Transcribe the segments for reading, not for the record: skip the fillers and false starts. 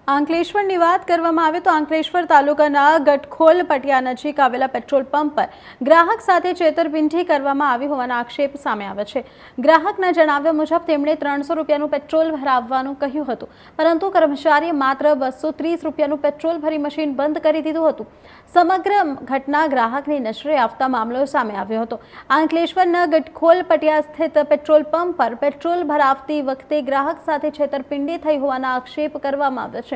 અંકલેશ્વરની વાત કરવામાં આવે તો અંકલેશ્વર તાલુકાના ગટખોલ પટિયા નજીક આવેલા પેટ્રોલ પંપ પર ગ્રાહક સાથે છેતરપિંડી કરવામાં આવી હોવાના આક્ષેપ સામે આવે છે। ગ્રાહકના જણાવ્યા મુજબ તેમણે 300 રૂપિયાનું પેટ્રોલ ભરાવવાનું કહ્યું હતું, પરંતુ કર્મચારીએ માત્ર 230 રૂપિયાનું પેટ્રોલ ભરી મશીન બંધ કરી દીધું હતું। સમગ્ર ઘટના ગ્રાહકની નજરે આવતા મામલો સામે આવ્યો હતો। અંકલેશ્વરના ગટખોલ પટિયા સ્થિત પેટ્રોલ પંપ પર પેટ્રોલ ભરાવતી વખતે ગ્રાહક સાથે છેતરપિંડી થઈ હોવાના આક્ષેપ કરવામાં આવ્યા છે।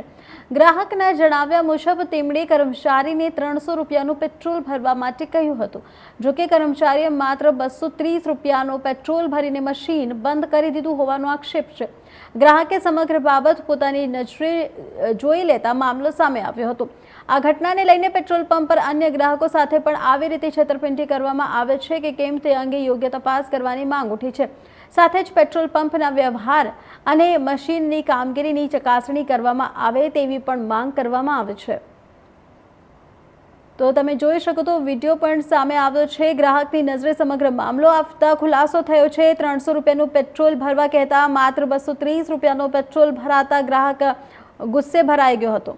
ગ્રાહકના જણાવ્યા મુજબ તેમણે કર્મચારીને 300 રૂપિયાનું પેટ્રોલ ભરવા માટે કહ્યું હતું, જો કે કર્મચારીએ માત્ર 230 રૂપિયાનું પેટ્રોલ ભરીને મશીન બંધ કરી દીધું હોવાનો આક્ષેપ છે। ગ્રાહકે સમગ્ર બાબત પોતાની નજરે જોઈ લેતા મામલો સામે આવ્યો હતો। આ ઘટનાને લઈને પેટ્રોલ પંપ પર અન્ય ગ્રાહકો સાથે પણ આવી રીતે છેતરપિંડી કરવામાં આવે છે કે કેમ તે અંગે યોગ્ય તપાસ કરવાની માંગ ઉઠી છે। સાથે જ પેટ્રોલ પંપના વ્યવહાર અને મશીનની કામગીરીની ચકાસણી કરવામાં આવે તેવી પણ માંગ કરવામાં આવે છે। તો તમે જોઈ શકો તો વિડીયો પણ સામે આવ્યો છે। ગ્રાહકની નજરે સમગ્ર મામલો આવતા ખુલાસો થયો છે। 300 રૂપિયાનું પેટ્રોલ ભરવા કહેતા માત્ર 230 રૂપિયાનું પેટ્રોલ ભરાતા ગ્રાહક ગુસ્સે ભરાઈ ગયો હતો।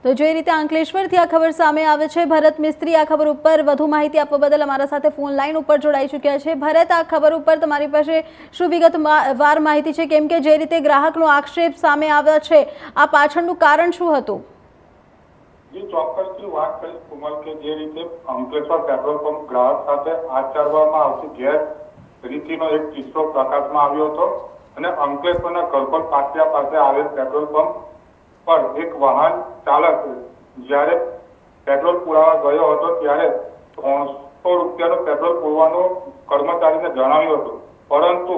તો જે રીતે અંકલેશ્વરથી આ ખબર સામે આવે છે, ભરત મિસ્ત્રી આ ખબર ઉપર વધુ માહિતી આપવા બદલ અમારા સાથે ફોન લાઈન ઉપર જોડાઈ ચૂક્યા છે। ભરત, આ ખબર ઉપર તમારી પાસે શું વિગતવાર માહિતી છે, કેમ કે જે રીતે ગ્રાહકનો આક્ષેપ સામે આવ્યા છે, આ પાછળનું કારણ શું હતું? જી, ચોક્કસથી વાત કરીશ કુમલ કે જે રીતે અંકલેશ્વર પેટ્રોલ પંપ ગ્રાહક સાથે આચરવામાં આવતી ગેરરીતિનો એક કિસ્સો પ્રકાશમાં આવ્યો હતો અને અંકલેશ્વરના ગટખોલ પાટિયા પાસે આવેલ પેટ્રોલ પંપ પર એક વાહન ચાલક જ્યારે પેટ્રોલ પુરાવા ગયો હતો ત્યારે 300 રૂપિયાનું પેટ્રોલ પુરવાનું કર્મચારીને જણાવ્યું હતું, પરંતુ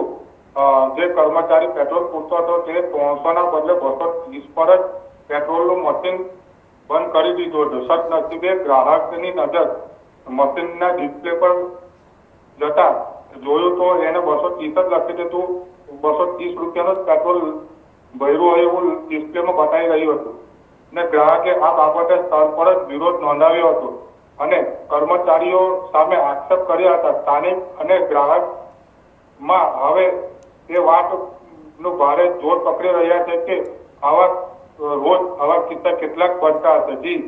જે કર્મચારી પેટ્રોલ પૂરતો હતો તે 300 ના બદલે 230 પર જ પેટ્રોલનું મશીન બંધ કરી દીધું હતું। સદનસીબે ગ્રાહકની નજર મશીનના ડિસ્પ્લે પર જતા જોયું તો એને 230 જ લખી દીધું, 230 રૂપિયાનું જ પેટ્રોલ ભર્યું હોય એવું ડિસ્પ્લેમાં બતાવી રહ્યું હતું અને ગ્રાહકે આ બાબતે સ્થળ પર જ વિરોધ નોંધાવ્યો હતો અને કર્મચારીઓ સામે આક્ષેપ કર્યા હતા। સ્થાનિક અને ગ્રાહકમાં હવે એ વાતનું ભારે જોર પકડી રહ્યા છે કે આવા રોજ આવા કિસ્સા કેટલાક બનતા હશે।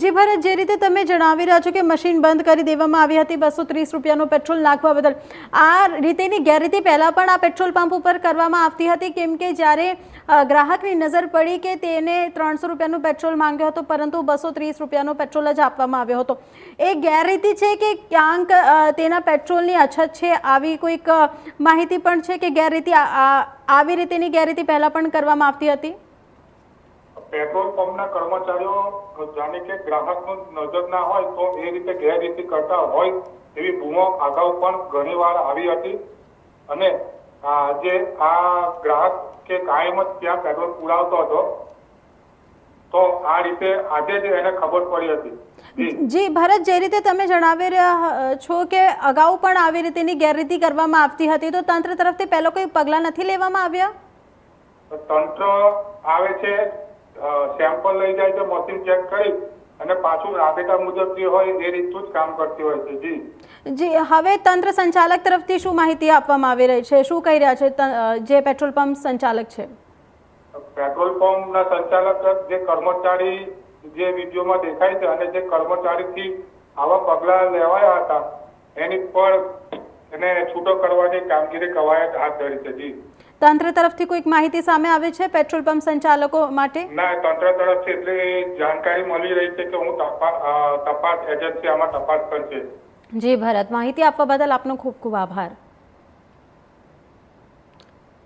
જી ભરત, જે રીતે તમે જણાવી રહ્યા છો કે મશીન બંધ કરી દેવામાં આવી હતી 230 રૂપિયાનું પેટ્રોલ નાખવા બદલ, આ રીતેની ગેરરીતિ પહેલાં પણ આ પેટ્રોલ પંપ ઉપર કરવામાં આવતી હતી, કેમ કે જ્યારે ગ્રાહકની નજર પડી કે તેને 300 રૂપિયાનું પેટ્રોલ માંગ્યો હતો પરંતુ 230 રૂપિયાનો પેટ્રોલ જ આપવામાં આવ્યો હતો, એ ગેરરીતિ છે કે ક્યાંક તેના પેટ્રોલની અછત છે, આવી કોઈક માહિતી પણ છે કે ગેરરીતિ આવી રીતેની ગેરરીતિ પહેલાં પણ કરવામાં આવતી હતી? પેટ્રોલ પંપના કર્મચારીઓ જાણે કે ગ્રાહકનું નજર ના હોય તો એ રીતે ગેરરીતિ કરતા હોય એવી બૂમો અગાઉ પણ ઘણીવાર આવી હતી અને આજે આ ગ્રાહક કે કાયમ જ ત્યાં પેટ્રોલ પુરાવતો હતો તો આ રીતે આજે જ એને ખબર પડી હતી। જી ભરત, જે રીતે તમે જણાવી રહ્યા છો કે અગાઉ પણ આવી રીતેની ગેરરીતિ કરવામાં આવતી હતી, તો તંત્ર તરફથી પહેલા કોઈ પગલાં નથી લેવામાં આવ્યા? તંત્ર આવે છે, સેમ્પલ લઈ જાય છે, મશીન ચેક કરી અને પાછું રાબેતા મુજબ જે હોય એ રીતનું જ કામ કરતી હોય છે। જી, હવે તંત્ર સંચાલક તરફથી શું માહિતી આપવામાં આવી રહી છે, શું કહી રહ્યા છે જે પેટ્રોલ પંપ સંચાલક છે? પેટ્રોલ પંપના સંચાલક જે કર્મચારી જે વિડીયોમાં દેખાય છે અને જે કર્મચારીથી આવા પગલાં લેવાયા હતા એની પર એને છૂટો કરવાની કામગીરી કવાયત હાથ ધરી છે। તંત્ર તરફથી કોઈક માહિતી સામે આવે છે પેટ્રોલ પંપ સંચાલકો માટે? ના, તંત્ર તરફથી એટલી જાણકારી મળી રહી છે કે હું તપાસ એજન્સી આમાં તપાસ કરશે। જી ભરત, માહિતી આપવા બદલ આપનો ખૂબ ખૂબ આભાર।